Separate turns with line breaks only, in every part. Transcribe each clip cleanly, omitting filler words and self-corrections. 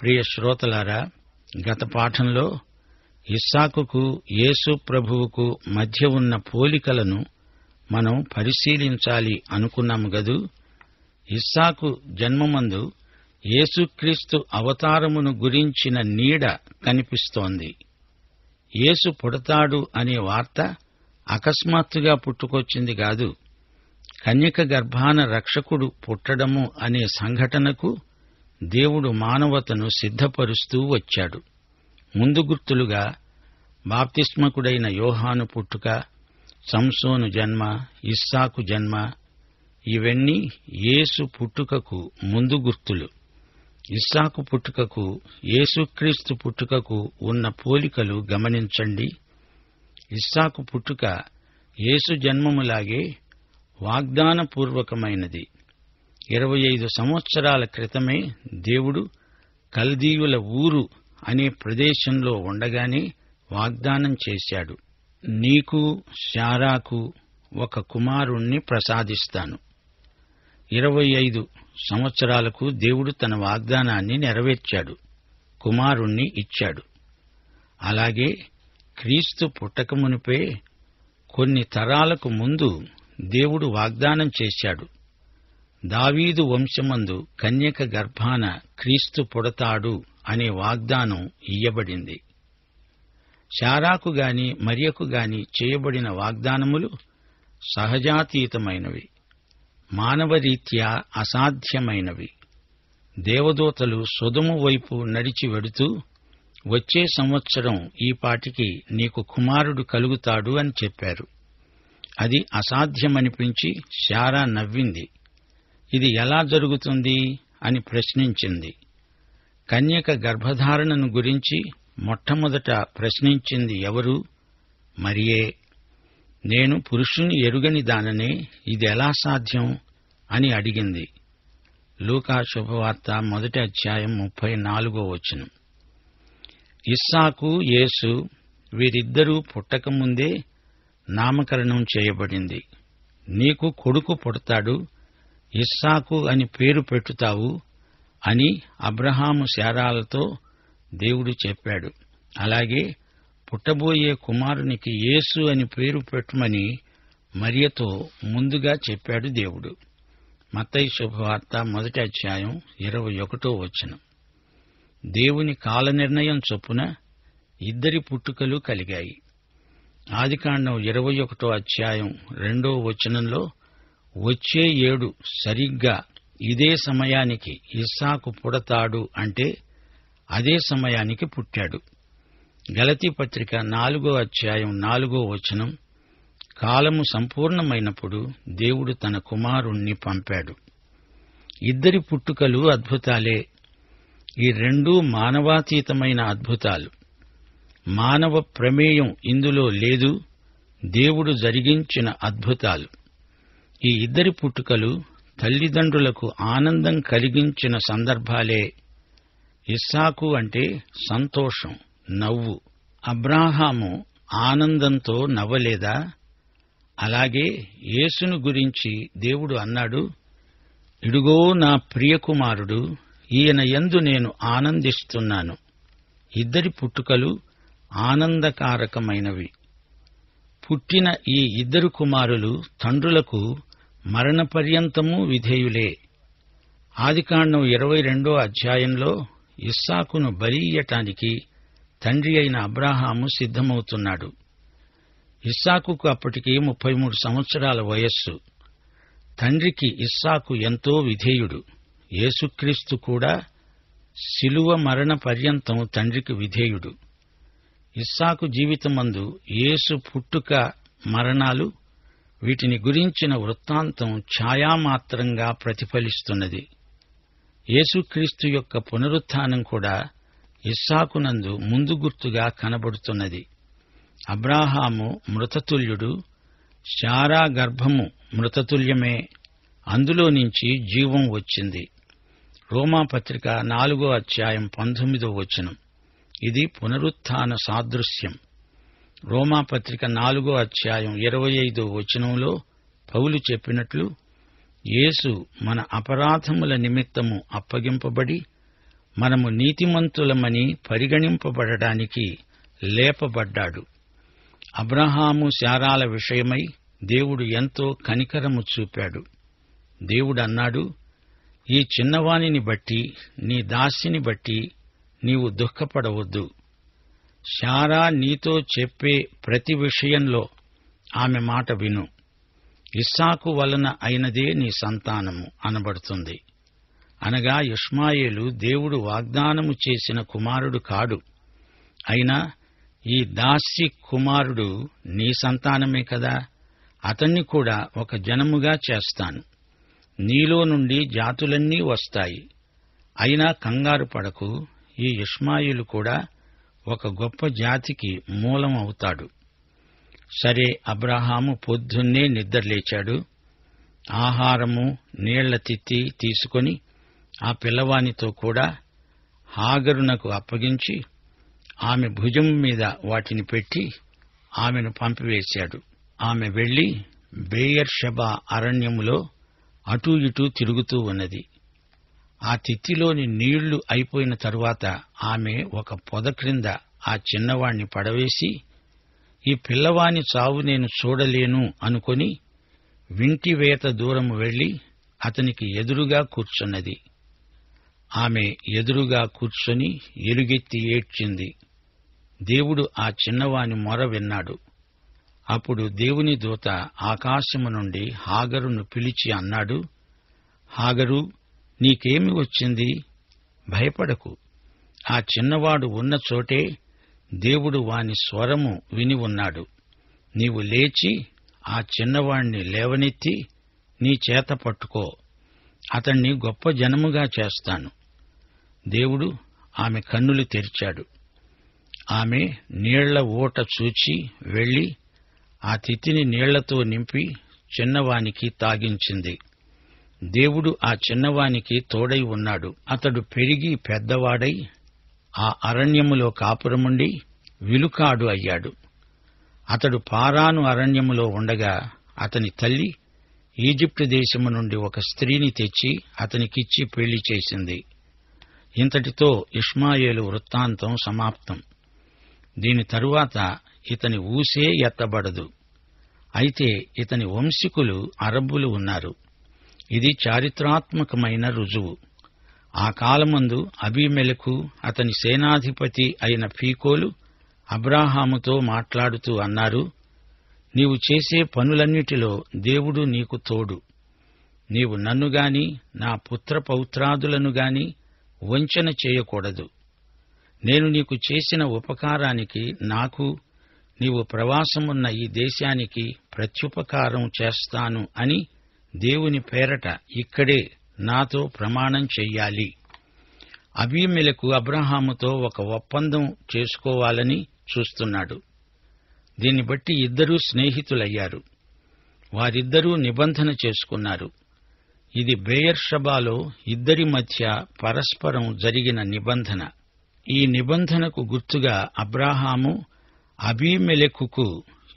ప్రియ శ్రోతలారా, గత పాఠంలో ఇస్సాకుకు యేసు ప్రభువుకు మధ్య ఉన్న పోలికలను మనం పరిశీలించాలి అనుకున్నాము గదూ. ఇస్సాకు జన్మమందు యేసుక్రీస్తు అవతారమును గురించిన నీడ కనిపిస్తోంది. యేసు పుడతాడు అనే వార్త అకస్మాత్తుగా పుట్టుకొచ్చింది కాదు. కన్యక గర్భాన రక్షకుడు పుట్టడము అనే సంఘటనకు దేవుడు మానవతను సిద్ధపరుస్తూ వచ్చాడు. ముందు గుర్తులుగా బాప్తిస్మకుడైన యోహాను పుట్టుక, సంసోను జన్మ, ఇస్సాకు జన్మ, ఇవన్నీ యేసు పుట్టుకకు ముందు గుర్తులు. ఇస్సాకు పుట్టుకకు, యేసుక్రీస్తు పుట్టుకకు ఉన్న పోలికలు గమనించండి. ఇస్సాకు పుట్టుక యేసు జన్మములాగే వాగ్దానపూర్వకమైనది. 25 సంవత్సరాల క్రితమే దేవుడు కల్దీయుల ఊరు అనే ప్రదేశంలో ఉండగానే వాగ్దానం చేశాడు. నీకు, శారాకు ఒక కుమారుణ్ణి ప్రసాదిస్తాను. 25 సంవత్సరాలకు దేవుడు తన వాగ్దానాన్ని నెరవేర్చాడు, కుమారుణ్ణి ఇచ్చాడు. అలాగే క్రీస్తు పుట్టకమునుపే కొన్ని తరాలకు ముందు దేవుడు వాగ్దానం చేశాడు. దావీదు వంశమందు కన్యక గర్భాన క్రీస్తు పుడతాడు అనే వాగ్దానం ఇయ్యబడింది. శారాకు గాని మరియకు గాని చేయబడిన వాగ్దానములు సహజాతీతమైనవి, మానవరీత్యా అసాధ్యమైనవి. దేవదూతలు సొదొము వైపు నడిచి వెడుతూ, వచ్చే సంవత్సరం ఈ పాటికి నీకు కుమారుడు కలుగుతాడు అని చెప్పారు. అది అసాధ్యమనిపించి శారా నవ్వింది. ఇది ఎలా జరుగుతుంది అని ప్రశ్నించింది. కన్యక గర్భధారణను గురించి మొట్టమొదట ప్రశ్నించింది ఎవరు? మరియే. నేను పురుషుని ఎరుగని దాననే, ఇది ఎలా సాధ్యం అని అడిగింది. లూకా శుభవార్త 1వ అధ్యాయం 34వ వచనం. ఇస్సాకు, యేసు వీరిద్దరూ పుట్టకముందే నామకరణం చేయబడింది. నీకు కొడుకు పుడతాడు, ఇస్సాకు అని పేరు పెట్టుతావు అని అబ్రహాము శారాలతో దేవుడు చెప్పాడు. అలాగే పుట్టబోయే కుమారునికి యేసు అని పేరు పెట్టుమని మరియతో ముందుగా చెప్పాడు దేవుడు. మత్తయి శుభవార్త 1వ అధ్యాయం 21వ వచనం. దేవుని కాల నిర్ణయం చొప్పున ఇద్దరి పుట్టుకలు కలిగాయి. ఆదికాండం 21వ అధ్యాయం 2వ వచనంలో వచ్చే ఏడు సరిగ్గా ఇదే సమయానికి ఇస్సాకు పుడతాడు అంటే అదే సమయానికి పుట్టాడు. గలతీ పత్రిక 4వ అధ్యాయం 4వ వచనం, కాలము సంపూర్ణమైనప్పుడు దేవుడు తన కుమారుణ్ణి పంపాడు. ఇద్దరి పుట్టుకలు అద్భుతాలే. ఈ రెండూ మానవాతీతమైన అద్భుతాలు. మానవ ప్రమేయం ఇందులో లేదు, దేవుడు జరిగించిన అద్భుతాలు. ఈ ఇద్దరి పుట్టుకలు తల్లిదండ్రులకు ఆనందం కలిగించిన సందర్భాలే. ఇస్సాకు అంటే సంతోషం, నవ్వు. అబ్రాహాము ఆనందంతో నవ్వలేదా? అలాగే యేసును గురించి దేవుడు అన్నాడు, ఇడుగో నా ప్రియకుమారుడు, ఈయన యందు నేను ఆనందిస్తున్నాను. ఇద్దరి పుట్టుకలు ఆనందకారకమైనవి. పుట్టిన ఈ ఇద్దరు కుమారులు తండ్రులకు మరణపర్యంతమూ విధేయులే. ఆదికాండం 22వ అధ్యాయంలో ఇస్సాకును బలి ఇయ్యటానికి తండ్రి అయిన అబ్రాహాము సిద్ధమవుతున్నాడు. ఇస్సాకుకు అప్పటికి 33 సంవత్సరాల వయస్సు. తండ్రికి ఇస్సాకు ఎంతో విధేయుడు. యేసుక్రీస్తు కూడా శిలువ మరణ పర్యంతం తండ్రికి విధేయుడు. ఇస్సాకు జీవితమందు యేసు పుట్టుక, మరణాలు, వీటిని గురించిన వృత్తాంతం ఛాయామాత్రంగా ప్రతిఫలిస్తున్నది. యేసుక్రీస్తు యొక్క పునరుత్థానం కూడా ఇస్సాకునందు ముందు గుర్తుగా కనబడుతున్నది. అబ్రాహాము మృతతుల్యుడు, శారా గర్భము మృతతుల్యమే. అందులో నుంచి జీవం వచ్చింది. రోమాపత్రిక 4వ అధ్యాయం 19వ వచనం. ఇది పునరుత్థాన సాదృశ్యం. రోమాపత్రిక 4వ అధ్యాయం 25వ వచనంలో పౌలు చెప్పినట్లు, యేసు మన అపరాధముల నిమిత్తము అప్పగింపబడి మనము నీతిమంతులమని పరిగణింపబడడానికి లేపబడ్డాడు. అబ్రహాము శారాల విషయమై దేవుడు ఎంతో కనికరము చూపాడు. దేవుడన్నాడు, ఈ చిన్నవానిని బట్టి, నీ దాసిని బట్టి నీవు దుఃఖపడవద్దు. శారా నీతో చెప్పే ప్రతి విషయంలో ఆమె మాట విను. ఇస్సాకు వలన అయినదే నీ సంతానము అనబడుతుంది. అనగా ఇష్మాయేలు దేవుడు వాగ్దానము చేసిన కుమారుడు కాడు. అయినా ఈ దాసి కుమారుడు నీ సంతానమే కదా, అతన్ని కూడా ఒక జనముగా చేస్తాను. నీలో నుండి జాతులన్నీ వస్తాయి. అయినా కంగారు పడకు, ఈ ఇష్మాయేలు కూడా ఒక గొప్ప జాతికి మూలం అవుతాడు. సరే, అబ్రహాము పొద్దున్నే నిద్రలేచాడు. ఆహారము, నీళ్ల తిత్తి తీసుకొని ఆ పిల్లవానితో కూడా హాగరునకు అప్పగించి ఆమె భుజం మీద వాటిని పెట్టి ఆమెను పంపివేశాడు. ఆమె వెళ్లి బెయేర్షెబా అరణ్యములో అటూ ఇటూ తిరుగుతూ ఉన్నది. ఆ తిత్తిలోని నీళ్లు అయిపోయిన తరువాత ఆమె ఒక పొద క్రింద ఆ చిన్నవాణ్ణి పడవేసి, ఈ పిల్లవాని చావు నేను చూడలేను అనుకొని వింటివేత దూరము వెళ్లి అతనికి ఎదురుగా కూర్చున్నది. ఆమె ఎదురుగా కూర్చొని ఎలుగెత్తి ఏడ్చింది. దేవుడు ఆ చిన్నవాని మొర విన్నాడు. అప్పుడు దేవుని దూత ఆకాశము నుండి హాగరును పిలిచి అన్నాడు, హాగరు, నీకేమి వచ్చింది? భయపడకు. ఆ చిన్నవాడు ఉన్న చోటే దేవుడు వాని స్వరము విని ఉన్నాడు. నీవు లేచి ఆ చిన్నవాణ్ణి లేవనెత్తి నీ చేత పట్టుకో. అతణ్ణి గొప్ప జనముగా చేస్తాను. దేవుడు ఆమె కన్నులు తెరిచాడు. ఆమె నీళ్ల ఊట చూచి వెళ్లి ఆ తిత్తిని నీళ్లతో నింపి చిన్నవానికి తాగించింది. దేవుడు ఆ చిన్నవానికి తోడై ఉన్నాడు. అతడు పెరిగి పెద్దవాడై ఆ అరణ్యములో కాపురముండి విలుకాడు అయ్యాడు. అతడు పారాను అరణ్యములో ఉండగా అతని తల్లి ఈజిప్టు దేశము నుండి ఒక స్త్రీని తెచ్చి అతనికిచ్చి పెళ్లి చేసింది. ఇంతటితో ఇష్మాయేలు వృత్తాంతం సమాప్తం. దీని తరువాత ఇతని ఊసే ఎత్తబడదు. అయితే ఇతని వంశీకులు అరబ్బులు ఉన్నారు. ఇది చారిత్రాత్మకమైన రుజువు. ఆ కాలమందు అబీమెలెకు అతని సేనాధిపతి అయిన ఫీకోలు అబ్రాహాముతో మాట్లాడుతూ అన్నారు, నీవు చేసే పనులన్నిటిలో దేవుడు నీకు తోడు. నీవు నన్నుగాని నా పుత్రపౌత్రాదులను గాని వంచన చేయకూడదు. నేను నీకు చేసిన ఉపకారానికి నాకు, నీవు ప్రవాసమున్న ఈ దేశానికి ప్రత్యుపకారం చేస్తాను అని దేవుని పేరట ఇక్కడే నాతో ప్రమాణం చెయ్యాలి. అబీమెలెకు అబ్రహాముతో ఒక ఒప్పందం చేసుకోవాలని చూస్తున్నాడు. దీన్ని బట్టి ఇద్దరూ స్నేహితులయ్యారు. వారిద్దరూ నిబంధన చేసుకున్నారు. ఇది బెయేర్షెబాలో ఇద్దరి మధ్య పరస్పరం జరిగిన నిబంధన. ఈ నిబంధనకు గుర్తుగా అబ్రాహాము అబీమెలెకుకు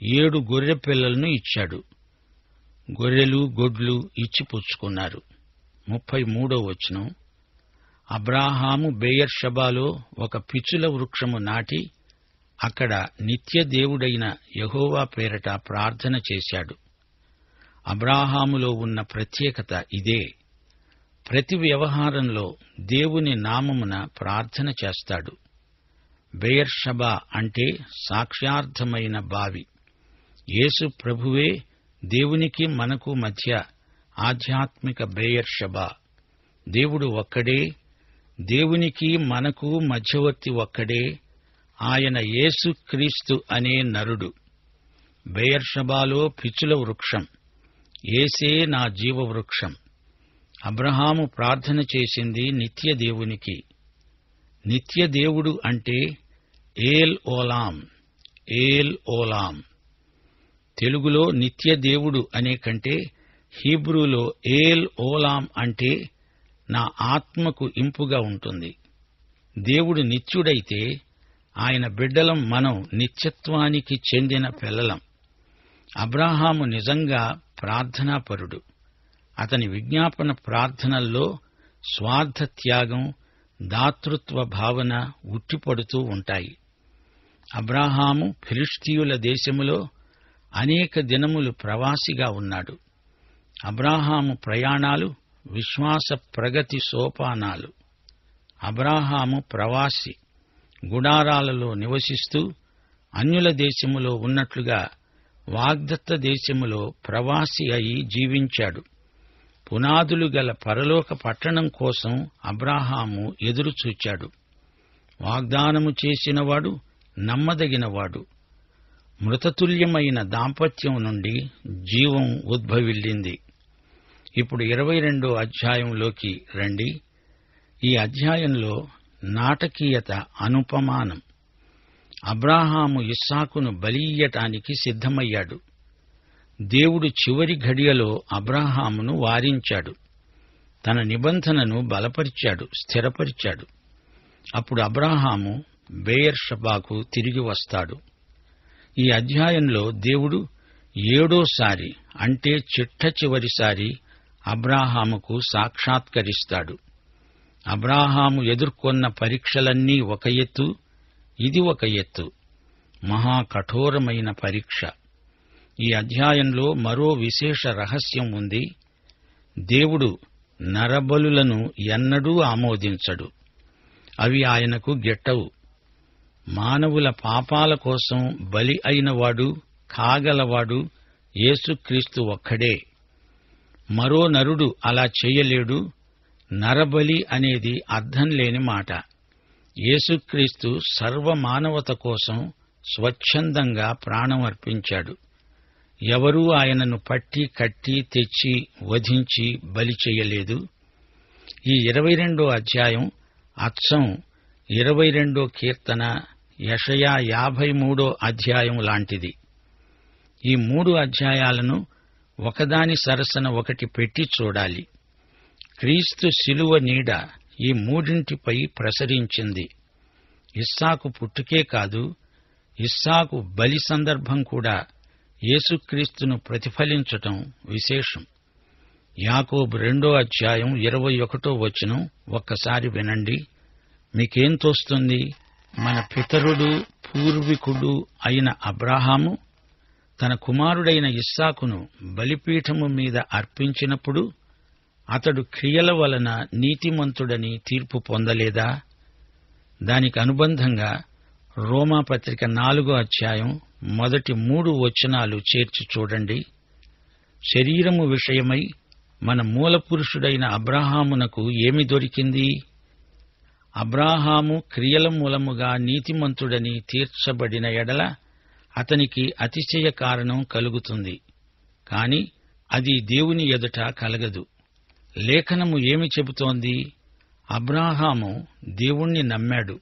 7 గొర్రె పిల్లలను ఇచ్చాడు. గొర్రెలు గొడ్లు ఇచ్చి పుచ్చుకున్నారు. 33వ వచనం, అబ్రాహాము బెయేర్షెబాలో ఒక పిచుల వృక్షము నాటి అక్కడ నిత్య దేవుడైన యెహోవా పేరట ప్రార్థన చేశాడు. అబ్రాహాములో ఉన్న ప్రత్యేకత ఇదే. ప్రతి వ్యవహారంలో దేవుని నామమున ప్రార్థన చేస్తాడు. బెయేర్షెబా అంటే సాక్ష్యార్థమైన బావి. యేసు ప్రభువే దేవునికి మనకు మధ్య ఆధ్యాత్మిక బెయేర్షెబా. దేవుడు ఒక్కడే, దేవునికి మనకు మధ్యవర్తి ఒక్కడే, ఆయన యేసుక్రీస్తు అనే నరుడు. బెయేర్షెబాలో పిచుల వృక్షం, యేసే నా జీవవృక్షం. అబ్రహాము ప్రార్థన చేసింది నిత్య దేవునికి. నిత్య దేవుడు అంటే ఏల్ ఓలాం, ఏల్ ఓలాం. తెలుగులో నిత్య దేవుడు అనే కంటే హీబ్రూలో ఏల్ ఓలాం అంటే నా ఆత్మకు ఇంపుగా ఉంటుంది. దేవుడు నిత్యుడైతే ఆయన బిడ్డలం మనం నిత్యత్వానికి చెందిన పిల్లలం. అబ్రాహాము నిజంగా ప్రార్థనాపరుడు. అతని విజ్ఞాపన ప్రార్థనల్లో స్వార్థ త్యాగం, దాతృత్వ భావన ఉట్టిపడుతూ ఉంటాయి. అబ్రాహాము ఫిలిష్తీయుల దేశములో అనేక దినములు ప్రవాసిగా ఉన్నాడు. అబ్రాహాము ప్రయాణాలు విశ్వాస ప్రగతి సోపానాలు. అబ్రాహాము ప్రవాసి, గుడారాలలో నివసిస్తూ అన్యుల దేశములో ఉన్నట్లుగా వాగ్దత్త దేశములో ప్రవాసి అయి జీవించాడు. పునాదులు గల పరలోక పట్టణం కోసం అబ్రాహాము ఎదురుచూచాడు. వాగ్దానము చేసినవాడు నమ్మదగినవాడు. మృతతుల్యమైన దాంపత్యం నుండి జీవం ఉద్భవిల్లింది. ఇప్పుడు 22వ అధ్యాయంలోకి రండి. ఈ అధ్యాయంలో నాటకీయత అనుపమానం. అబ్రాహాము ఇస్సాకును బలియ్యటానికి సిద్ధమయ్యాడు. దేవుడు చివరి ఘడియలో అబ్రాహామును వారించాడు. తన నిబంధనను బలపరిచాడు, స్థిరపరిచాడు. అప్పుడు అబ్రాహాము బెయేర్షెబాకు తిరిగి వస్తాడు. ఈ అధ్యాయంలో దేవుడు 7వసారి, అంటే చిట్ట చివరిసారి అబ్రాహాముకు సాక్షాత్కరిస్తాడు. అబ్రాహాము ఎదుర్కొన్న పరీక్షలన్నీ ఒక ఎత్తు, ఇది ఒక ఎత్తు. మహా కఠోరమైన పరీక్ష. ఈ అధ్యాయంలో మరో విశేష రహస్యం ఉంది. దేవుడు నరబలులను ఎన్నడూ ఆమోదించడు. అవి ఆయనకు గిట్టవు. మానవుల పాపాల కోసం బలి అయినవాడు, కాగలవాడు యేసుక్రీస్తు ఒక్కడే. మరో నరుడు అలా చేయలేడు. నరబలి అనేది అర్థం లేని మాట. యేసుక్రీస్తు సర్వమానవత కోసం స్వచ్ఛందంగా ప్రాణం అర్పించాడు. ఎవరూ ఆయనను పట్టి కట్టి తెచ్చి వధించి బలి చేయలేదు. ఈ 22వ అధ్యాయం అచ్చం 22వ కీర్తన, యెషయా 53వ అధ్యాయం లాంటిది. ఈ 3 అధ్యాయాలను ఒకదాని సరసన ఒకటి పెట్టి చూడాలి. క్రీస్తు శిలువ నీడ ఈ మూడింటిపై ప్రసరించింది. ఇస్సాకు పుట్టుకే కాదు, ఇస్సాకు బలి సందర్భం కూడా యేసుక్రీస్తును ప్రతిఫలించటం విశేషం. యాకోబు 2వ అధ్యాయం 21వ వచనం ఒక్కసారి వినండి. మీకేం తోస్తుంది? మన పితరుడు పూర్వీకుడు అయిన అబ్రాహాము తన కుమారుడైన ఇస్సాకును బలిపీఠము మీద అర్పించినప్పుడు అతడు క్రియల వలన నీతిమంతుడని తీర్పు పొందలేదా? దానికి అనుబంధంగా రోమాపత్రిక 4వ అధ్యాయం మొదటి 3 వచనాలు చేర్చి చూడండి. శరీరము విషయమై మన మూలపురుషుడైన అబ్రాహామునకు ఏమి దొరికింది? అబ్రాహాము క్రియల మూలముగా నీతిమంతుడని తీర్చబడిన ఎడల అతనికి అతిశయ కారణం కలుగుతుంది. కాని అది దేవుని ఎదుట కలగదు. లేఖనము ఏమి చెబుతోంది? అబ్రాహాము దేవుణ్ణి నమ్మాడు,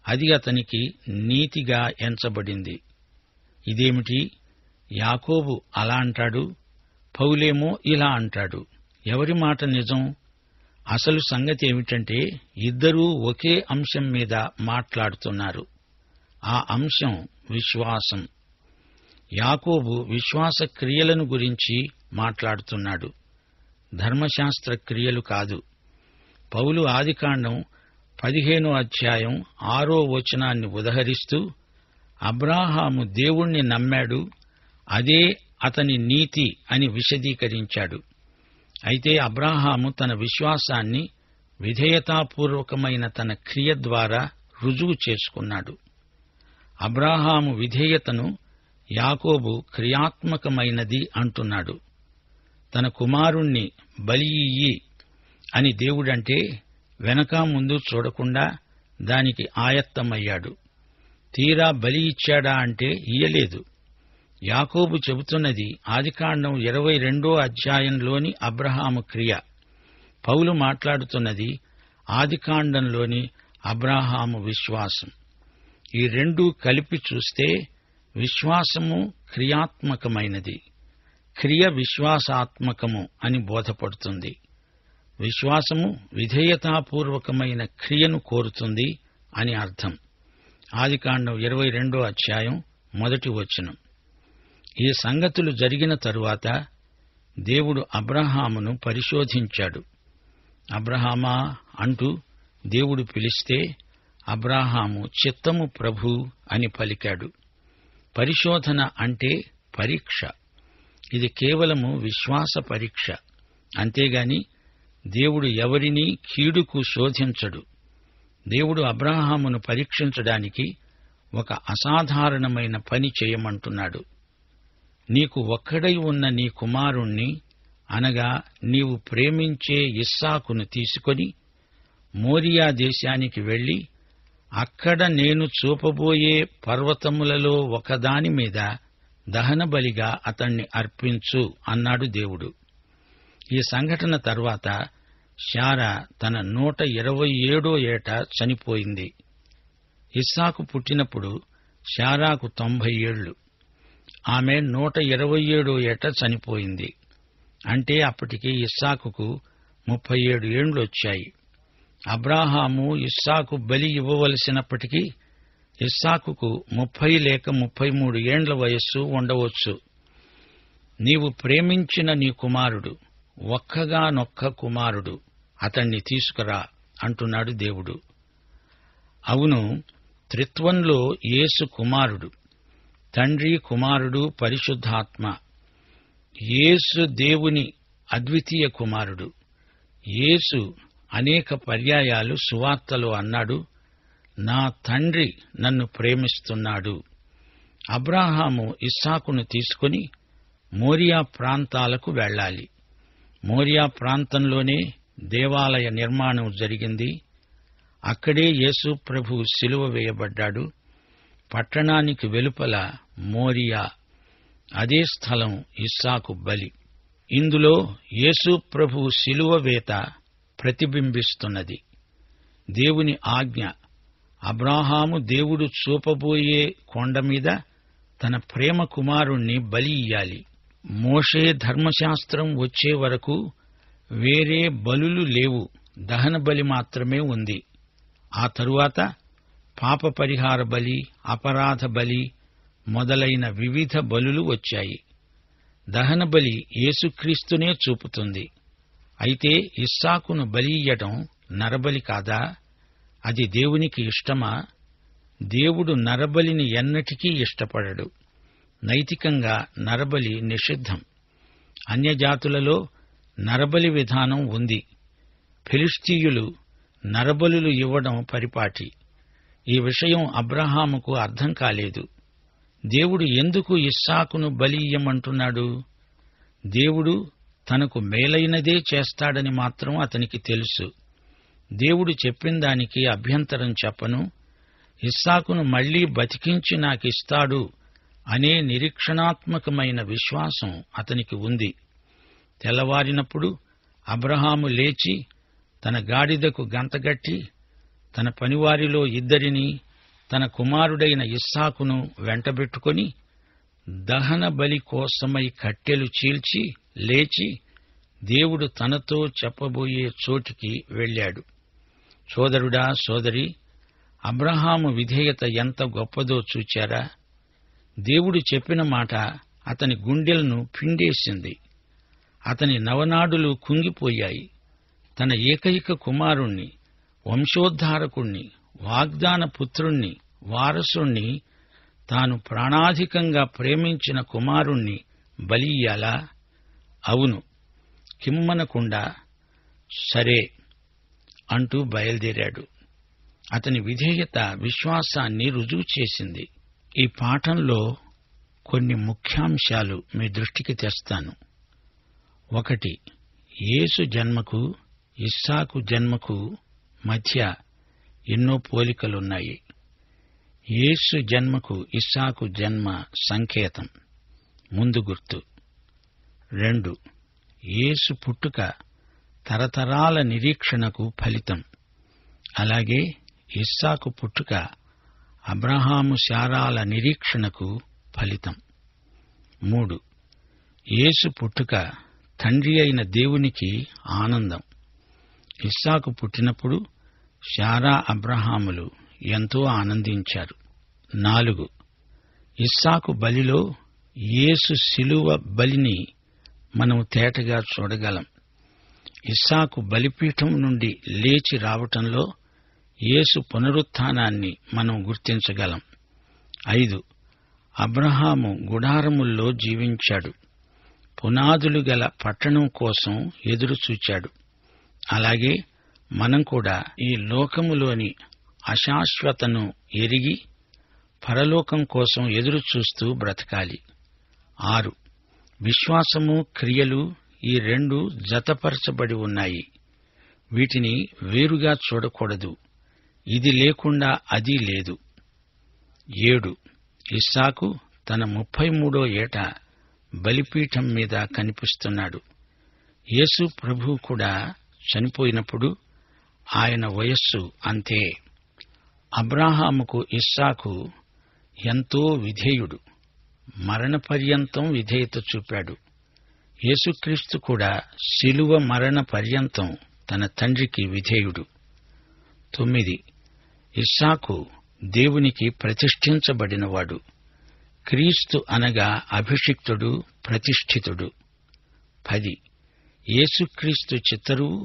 అది అతనికి నీతిగా ఎంచబడింది. ఇదేమిటి? యాకోబు అలా అంటాడు, పౌలేమో ఇలా అంటాడు. ఎవరి మాట నిజం? అసలు సంగతి ఏమిటంటే ఇద్దరూ ఒకే అంశం మీద మాట్లాడుతున్నారు. ఆ అంశం విశ్వాసం. యాకోబు విశ్వాస క్రియలను గురించి మాట్లాడుతున్నాడు, ధర్మశాస్త్ర క్రియలు కాదు. పౌలు ఆదికాండం 15వ అధ్యాయం 6వ వచనాన్ని ఉదహరిస్తూ అబ్రాహాము దేవుణ్ణి నమ్మాడు, అదే అతని నీతి అని విశదీకరించాడు. అయితే అబ్రాహాము తన విశ్వాసాన్ని విధేయతాపూర్వకమైన తన క్రియ ద్వారా రుజువు చేసుకున్నాడు. అబ్రాహాము విధేయతను యాకోబు క్రియాత్మకమైనది అంటున్నాడు. తన కుమారుణ్ణి బలి ఇయ్యి అని దేవుడంటే వెనక ముందు చూడకుండా దానికి ఆయత్తమయ్యాడు. తీరా బలి ఇచ్చాడా అంటే ఇయ్యలేదు. యాకోబు చెబుతున్నది ఆదికాండం 22వ అధ్యాయంలోని అబ్రహాము క్రియ. పౌలు మాట్లాడుతున్నది ఆదికాండంలోని అబ్రాహాము విశ్వాసం. ఈ రెండూ కలిపి చూస్తే విశ్వాసము క్రియాత్మకమైనది, క్రియ విశ్వాసాత్మకము అని బోధపడుతుంది. విశ్వాసము విధేయతాపూర్వకమైన క్రియను కోరుతుంది అని అర్థం. ఆదికాండం 22వ అధ్యాయం 1వ వచనం. ఈ సంగతులు జరిగిన తరువాత దేవుడు అబ్రహామును పరిశోధించాడు. అబ్రహామా అంటూ దేవుడు పిలిస్తే అబ్రాహాము చిత్తము ప్రభూ అని పలికాడు. పరిశోధన అంటే పరీక్ష. ఇది కేవలము విశ్వాస పరీక్ష. అంతేగాని దేవుడు ఎవరినీ కీడుకు శోధించడు. దేవుడు అబ్రాహామును పరీక్షించడానికి ఒక అసాధారణమైన పని చేయమంటున్నాడు. నీకు ఒక్కడై ఉన్న నీ కుమారుణ్ణి, అనగా నీవు ప్రేమించే ఇస్సాకును తీసుకొని మోరియా దేశానికి వెళ్లి అక్కడ నేను చూపబోయే పర్వతములలో ఒకదాని మీద దహనబలిగా అతణ్ణి అర్పించు అన్నాడు దేవుడు. ఈ సంఘటన తర్వాత శారా తన 127వ ఏట చనిపోయింది. ఇస్సాకు పుట్టినప్పుడు శారాకు 90 ఏళ్లు. ఆమె 127వ ఏట చనిపోయింది. అంటే అప్పటికి ఇస్సాకుకు 37 ఏండ్లొచ్చాయి. అబ్రాహాము ఇస్సాకు బలి ఇవ్వవలసినప్పటికీ ఇస్సాకుకు 30 లేక 33 ఏండ్ల వయస్సు ఉండవచ్చు. నీవు ప్రేమించిన నీ కుమారుడు, ఒక్కగానొక్క కుమారుడు, అతణ్ణి తీసుకురా అంటున్నాడు దేవుడు. అవును, త్రిత్వంలో యేసు కుమారుడు, తండ్రి, కుమారుడు, పరిశుద్ధాత్మ. యేసు దేవుని అద్వితీయ కుమారుడు. యేసు అనేక పర్యాయాలు సువార్తలో అన్నాడు, నా తండ్రి నన్ను ప్రేమిస్తున్నాడు. అబ్రాహాము ఇస్సాకును తీసుకుని మోరియా ప్రాంతాలకు వెళ్ళాలి. మోరియా ప్రాంతంలోనే దేవాలయ నిర్మాణం జరిగింది. అక్కడే యేసు ప్రభు శిలువ వేయబడ్డాడు. పట్టణానికి వెలుపల మోరియా, అదే స్థలం ఇస్సాకు బలి. ఇందులో యేసు ప్రభు శిలువ వేత ప్రతిబింబిస్తున్నది. దేవుని ఆజ్ఞ, అబ్రాహాము దేవుడు చూపబోయే కొండ మీద తన ప్రేమ కుమారుణ్ణి బలి ఇయ్యాలి. మోషే ధర్మశాస్త్రం వచ్చే వరకు వేరే బలులు లేవు, దహన బలి మాత్రమే ఉంది. ఆ తరువాత పాప పరిహార బలి, అపరాధ బలి మొదలైన వివిధ బలులు వచ్చాయి. దహన బలి యేసుక్రీస్తునే చూపుతుంది. అయితే ఇస్సాకును బలి ఇయ్యటం నరబలి కాదా? అది దేవునికి ఇష్టమా? దేవుడు నరబలిని ఎన్నటికీ ఇష్టపడడు. నైతికంగా నరబలి నిషిద్ధం. అన్యజాతులలో నరబలి విధానం ఉంది. ఫిలిష్తీయులు నరబలులు ఇవ్వడం పరిపాటి. ఈ విషయం అబ్రహాముకు అర్థం కాలేదు. దేవుడు ఎందుకు ఇస్సాకును బలి ఇయ్యమంటున్నాడు? దేవుడు తనకు మేలైనదే చేస్తాడని మాత్రం అతనికి తెలుసు. దేవుడు చెప్పిన దానికి అభ్యంతరం చెప్పను, ఇస్సాకును మళ్లీ బతికించి నాకిస్తాడు అనే నిరీక్షణాత్మకమైన విశ్వాసం అతనికి ఉంది. తెల్లవారినప్పుడు అబ్రహాము లేచి తన గాడిదకు గంతగట్టి తన పనివారిలో 2 తన కుమారుడైన ఇస్సాకును వెంటబెట్టుకొని దహన బలి కోసమై కట్టెలు చీల్చి లేచి దేవుడు తనతో చెప్పబోయే చోటికి వెళ్ళాడు. సోదరుడా, సోదరి, అబ్రహాము విధేయత ఎంత గొప్పదో చూచారా? దేవుడు చెప్పిన మాట అతని గుండెలను పిండేసింది. అతని నవనాడులు కుంగిపోయాయి. తన ఏకైక కుమారుణ్ణి, వంశోద్ధారకుణ్ణి, వాగ్దాన పుత్రుణ్ణి, వారసుణ్ణి, తాను ప్రాణాధికంగా ప్రేమించిన కుమారుణ్ణి బలి ఇయ్యాలా? అవును, కిమ్మనకుండా సరే అంటూ బయలుదేరాడు. అతని విధేయత విశ్వాసాన్ని రుజువు చేసింది. ఈ పాఠంలో కొన్ని ముఖ్యాంశాలు మీ దృష్టికి తెస్తాను. 1. యేసు జన్మకు ఇస్సాకు జన్మకు మధ్య ఎన్నో పోలికలున్నాయి. యేసు జన్మకు ఇస్సాకు జన్మ సంకేతం, ముందు గుర్తు. 2. యేసు పుట్టుక తరతరాల నిరీక్షణకు ఫలితం. అలాగే ఇస్సాకు పుట్టుక అబ్రహాము శారాల నిరీక్షణకు ఫలితం. 3. యేసు పుట్టుక తండ్రి అయిన దేవునికి ఆనందం. ఇస్సాకు పుట్టినప్పుడు శారా, అబ్రహాములు ఎంతో ఆనందించారు. 4. ఇస్సాకు బలిలో యేసు శిలువ బలిని మనం తేటగా చూడగలం. ఇస్సాకు బలిపీఠం నుండి లేచి రావటంలో యేసు పునరుత్థానాన్ని మనం గుర్తించగలం. 5. అబ్రహాము గుడారముల్లో జీవించాడు. పునాదులు గల పట్టణం కోసం ఎదురుచూచాడు. అలాగే మనం కూడా ఈ లోకములోని అశాశ్వతను ఎరిగి పరలోకం కోసం ఎదురుచూస్తూ బ్రతకాలి. 6. విశ్వాసము, క్రియలు ఈ రెండు జతపరచబడి ఉన్నాయి. వీటిని వేరుగా చూడకూడదు. ఇది లేకుండా అది లేదు. 7. ఇస్సాకు తన 33వ ఏట బలిపీఠం మీద కనిపిస్తున్నాడు. యేసు ప్రభువు కూడా చనిపోయినప్పుడు ఆయన వయస్సు అంతే. అబ్రాహాముకు ఇస్సాకు ఎంతో విధేయుడు. మరణపర్యంతం విధేయత చూపాడు. యేసుక్రీస్తు కూడా శిలువ మరణ పర్యంతం తన తండ్రికి విధేయుడు. 9. ఇస్సాకు దేవునికి ప్రతిష్ఠించబడినవాడు. క్రీస్తు అనగా అభిషిక్తుడు, ప్రతిష్ఠితుడు. 10. యేసుక్రీస్తు చిత్తరువు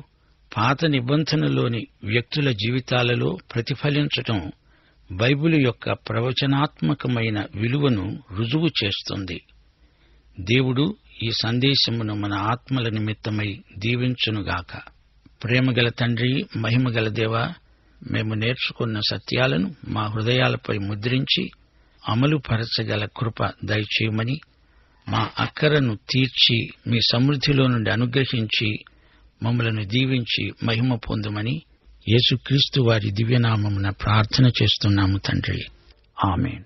పాత నిబంధనలోని వ్యక్తుల జీవితాలలో ప్రతిఫలించటం బైబిలు యొక్క ప్రవచనాత్మకమైన విలువను రుజువు చేస్తుంది. దేవుడు ఈ సందేశమును మన ఆత్మల నిమిత్తమై దీవించునుగాక. ప్రేమగల తండ్రి, మహిమగల దేవా, మేము నేర్చుకున్న సత్యాలను మా హృదయాలపై ముద్రించి అమలుపరచగల కృప దయచేయమని, మా అక్కరను తీర్చి మీ సమృద్ధిలో నుండి అనుగ్రహించి మమ్మలను దీవించి మహిమ పొందుమని యేసుక్రీస్తు వారి దివ్యనామమున ప్రార్థన చేస్తున్నాము తండ్రి. ఆమేన్.